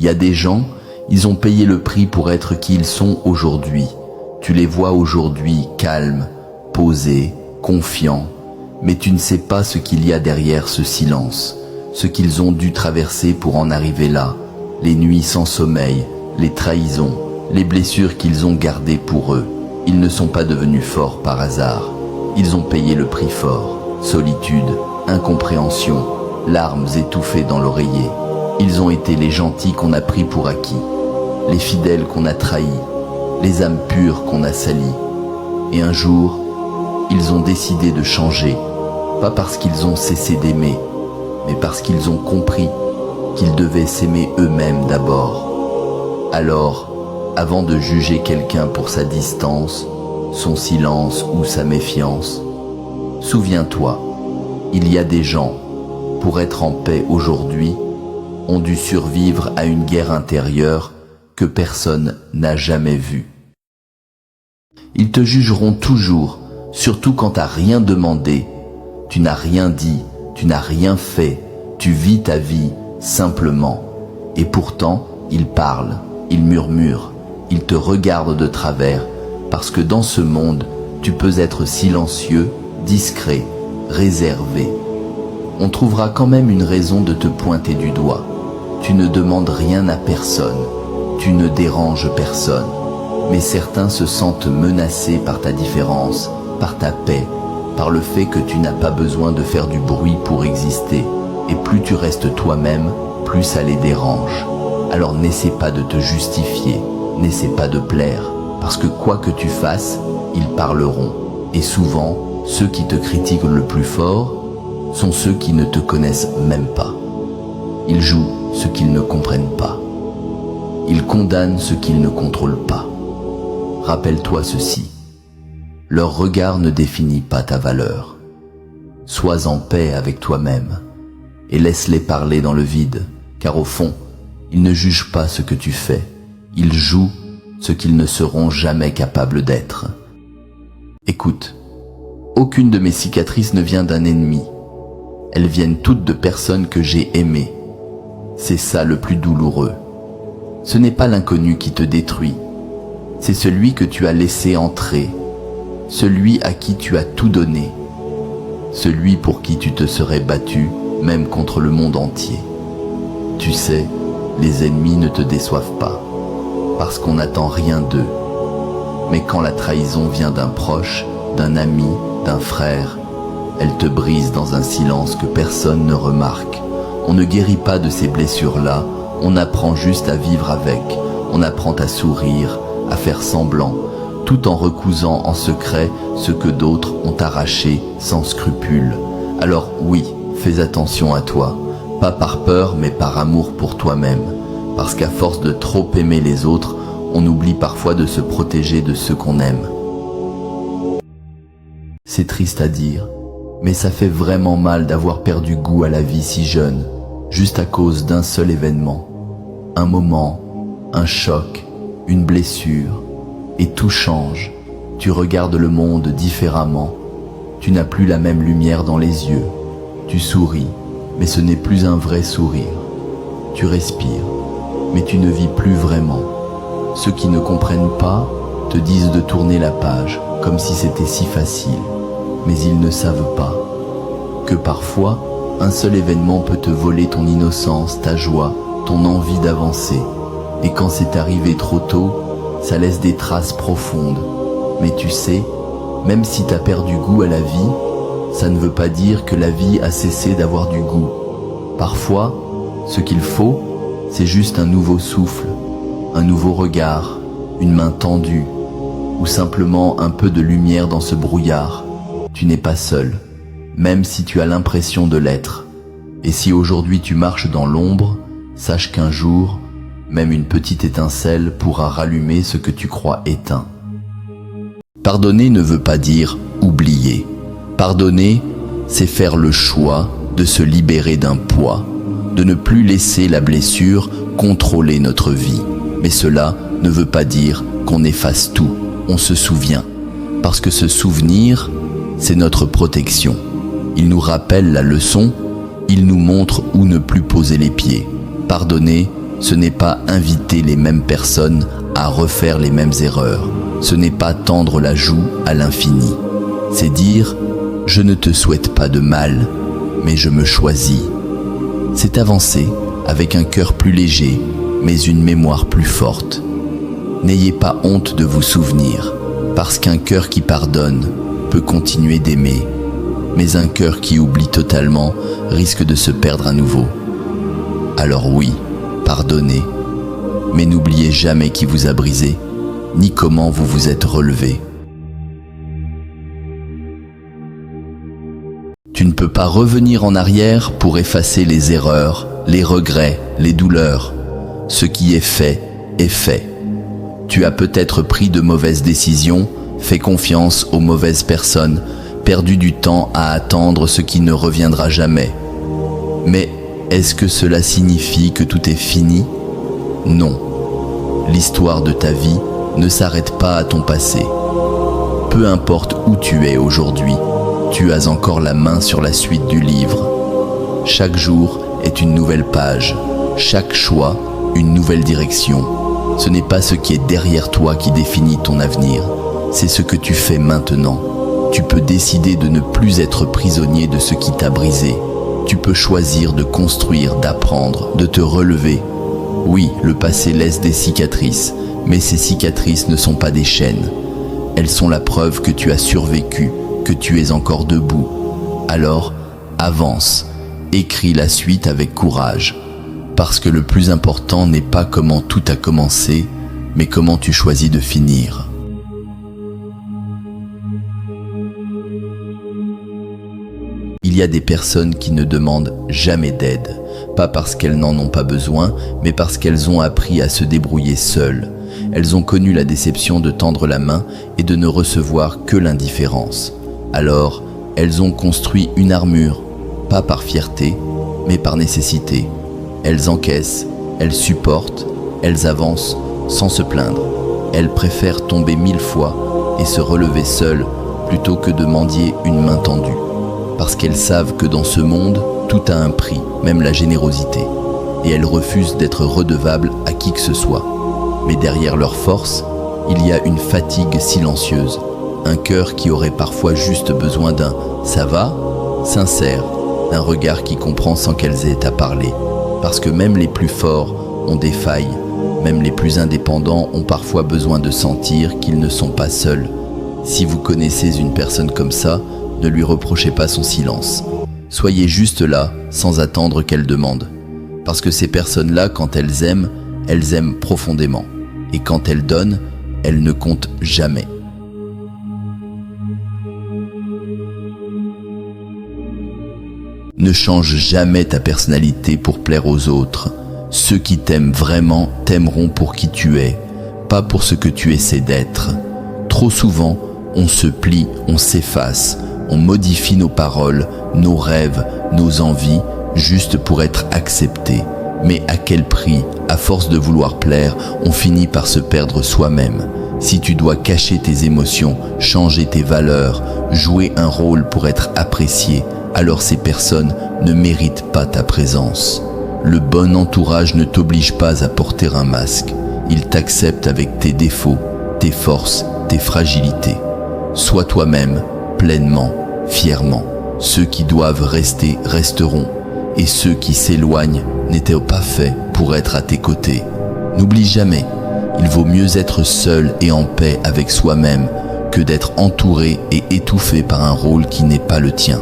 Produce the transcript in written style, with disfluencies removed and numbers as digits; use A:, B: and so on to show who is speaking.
A: Il y a des gens, ils ont payé le prix pour être qui ils sont aujourd'hui. Tu les vois aujourd'hui calmes, posés, confiants, mais tu ne sais pas ce qu'il y a derrière ce silence, ce qu'ils ont dû traverser pour en arriver là, les nuits sans sommeil, les trahisons, les blessures qu'ils ont gardées pour eux. Ils ne sont pas devenus forts par hasard. Ils ont payé le prix fort. Solitude, incompréhension, larmes étouffées dans l'oreiller. Ils ont été les gentils qu'on a pris pour acquis, les fidèles qu'on a trahis, les âmes pures qu'on a salies. Et un jour, ils ont décidé de changer, pas parce qu'ils ont cessé d'aimer, mais parce qu'ils ont compris qu'ils devaient s'aimer eux-mêmes d'abord. Alors, avant de juger quelqu'un pour sa distance, son silence ou sa méfiance, souviens-toi, il y a des gens, pour être en paix aujourd'hui, ont dû survivre à une guerre intérieure que personne n'a jamais vue. Ils te jugeront toujours, surtout quand t'as rien demandé, tu n'as rien dit, tu n'as rien fait, tu vis ta vie simplement. Et pourtant, ils parlent, ils murmurent, ils te regardent de travers, parce que dans ce monde, tu peux être silencieux, discret, réservé. On trouvera quand même une raison de te pointer du doigt. Tu ne demandes rien à personne, tu ne déranges personne. Mais certains se sentent menacés par ta différence, par ta paix, par le fait que tu n'as pas besoin de faire du bruit pour exister. Et plus tu restes toi-même, plus ça les dérange. Alors n'essaie pas de te justifier, n'essaie pas de plaire, parce que quoi que tu fasses, ils parleront. Et souvent, ceux qui te critiquent le plus fort sont ceux qui ne te connaissent même pas. Ils jouent ce qu'ils ne comprennent pas. Ils condamnent ce qu'ils ne contrôlent pas. Rappelle-toi ceci, leur regard ne définit pas ta valeur. Sois en paix avec toi-même et laisse-les parler dans le vide, car au fond, ils ne jugent pas ce que tu fais, ils jouent ce qu'ils ne seront jamais capables d'être. Écoute, aucune de mes cicatrices ne vient d'un ennemi, elles viennent toutes de personnes que j'ai aimées. C'est ça le plus douloureux. Ce n'est pas l'inconnu qui te détruit, c'est celui que tu as laissé entrer, celui à qui tu as tout donné, celui pour qui tu te serais battu, même contre le monde entier. Tu sais, les ennemis ne te déçoivent pas, parce qu'on n'attend rien d'eux. Mais quand la trahison vient d'un proche, d'un ami, d'un frère, elle te brise dans un silence que personne ne remarque. On ne guérit pas de ces blessures-là, on apprend juste à vivre avec, on apprend à sourire, à faire semblant, tout en recousant en secret ce que d'autres ont arraché sans scrupule. Alors oui, fais attention à toi, pas par peur mais par amour pour toi-même, parce qu'à force de trop aimer les autres, on oublie parfois de se protéger de ceux qu'on aime. C'est triste à dire, mais ça fait vraiment mal d'avoir perdu goût à la vie si jeune, juste à cause d'un seul événement. Un moment, un choc, une blessure, et tout change. Tu regardes le monde différemment. Tu n'as plus la même lumière dans les yeux. Tu souris, mais ce n'est plus un vrai sourire. Tu respires, mais tu ne vis plus vraiment. Ceux qui ne comprennent pas te disent de tourner la page, comme si c'était si facile. Mais ils ne savent pas que parfois, un seul événement peut te voler ton innocence, ta joie, ton envie d'avancer. Et quand c'est arrivé trop tôt, ça laisse des traces profondes. Mais tu sais, même si t'as perdu goût à la vie, ça ne veut pas dire que la vie a cessé d'avoir du goût. Parfois, ce qu'il faut, c'est juste un nouveau souffle, un nouveau regard, une main tendue, ou simplement un peu de lumière dans ce brouillard. Tu n'es pas seul, même si tu as l'impression de l'être. Et si aujourd'hui tu marches dans l'ombre, sache qu'un jour, même une petite étincelle pourra rallumer ce que tu crois éteint. Pardonner ne veut pas dire oublier. Pardonner, c'est faire le choix de se libérer d'un poids, de ne plus laisser la blessure contrôler notre vie. Mais cela ne veut pas dire qu'on efface tout, on se souvient. Parce que ce souvenir, c'est notre protection. Il nous rappelle la leçon, il nous montre où ne plus poser les pieds. Pardonner, Ce n'est pas inviter les mêmes personnes à refaire les mêmes erreurs. Ce n'est pas tendre la joue à l'infini. C'est dire « je ne te souhaite pas de mal, mais je me choisis ». C'est avancer avec un cœur plus léger, mais une mémoire plus forte. N'ayez pas honte de vous souvenir, parce qu'un cœur qui pardonne peut continuer d'aimer, mais un cœur qui oublie totalement risque de se perdre à nouveau. Alors oui, pardonnez, mais n'oubliez jamais qui vous a brisé, ni comment vous vous êtes relevé. Tu ne peux pas revenir en arrière pour effacer les erreurs, les regrets, les douleurs. Ce qui est fait, est fait. Tu as peut-être pris de mauvaises décisions, fait confiance aux mauvaises personnes, perdu du temps à attendre ce qui ne reviendra jamais. Mais est-ce que cela signifie que tout est fini? Non. L'histoire de ta vie ne s'arrête pas à ton passé. Peu importe où tu es aujourd'hui, tu as encore la main sur la suite du livre. Chaque jour est une nouvelle page, chaque choix une nouvelle direction. Ce n'est pas ce qui est derrière toi qui définit ton avenir, c'est ce que tu fais maintenant. Tu peux décider de ne plus être prisonnier de ce qui t'a brisé. Tu peux choisir de construire, d'apprendre, de te relever. Oui, le passé laisse des cicatrices, mais ces cicatrices ne sont pas des chaînes. Elles sont la preuve que tu as survécu, que tu es encore debout. Alors, avance, écris la suite avec courage. Parce que le plus important n'est pas comment tout a commencé, mais comment tu choisis de finir. Il y a des personnes qui ne demandent jamais d'aide, pas parce qu'elles n'en ont pas besoin, mais parce qu'elles ont appris à se débrouiller seules. Elles ont connu la déception de tendre la main et de ne recevoir que l'indifférence. Alors, elles ont construit une armure, pas par fierté, mais par nécessité. Elles encaissent, elles supportent, elles avancent sans se plaindre. Elles préfèrent tomber 1000 fois et se relever seules plutôt que de mendier une main tendue. Parce qu'elles savent que dans ce monde, tout a un prix, même la générosité. Et elles refusent d'être redevables à qui que ce soit. Mais derrière leur force, il y a une fatigue silencieuse. Un cœur qui aurait parfois juste besoin d'un « ça va ?» sincère, d'un regard qui comprend sans qu'elles aient à parler. Parce que même les plus forts ont des failles, même les plus indépendants ont parfois besoin de sentir qu'ils ne sont pas seuls. Si vous connaissez une personne comme ça, ne lui reprochez pas son silence. Soyez juste là, sans attendre qu'elle demande. Parce que ces personnes-là, quand elles aiment profondément. Et quand elles donnent, elles ne comptent jamais. Ne change jamais ta personnalité pour plaire aux autres. Ceux qui t'aiment vraiment t'aimeront pour qui tu es, pas pour ce que tu essaies d'être. Trop souvent, on se plie, on s'efface, on modifie nos paroles, nos rêves, nos envies, juste pour être accepté. Mais à quel prix? À force de vouloir plaire, on finit par se perdre soi-même. Si tu dois cacher tes émotions, changer tes valeurs, jouer un rôle pour être apprécié, alors ces personnes ne méritent pas ta présence. Le bon entourage ne t'oblige pas à porter un masque. Il t'accepte avec tes défauts, tes forces, tes fragilités. Sois toi-même, pleinement, fièrement. Ceux qui doivent rester, resteront. Et ceux qui s'éloignent n'étaient pas faits pour être à tes côtés. N'oublie jamais, il vaut mieux être seul et en paix avec soi-même que d'être entouré et étouffé par un rôle qui n'est pas le tien.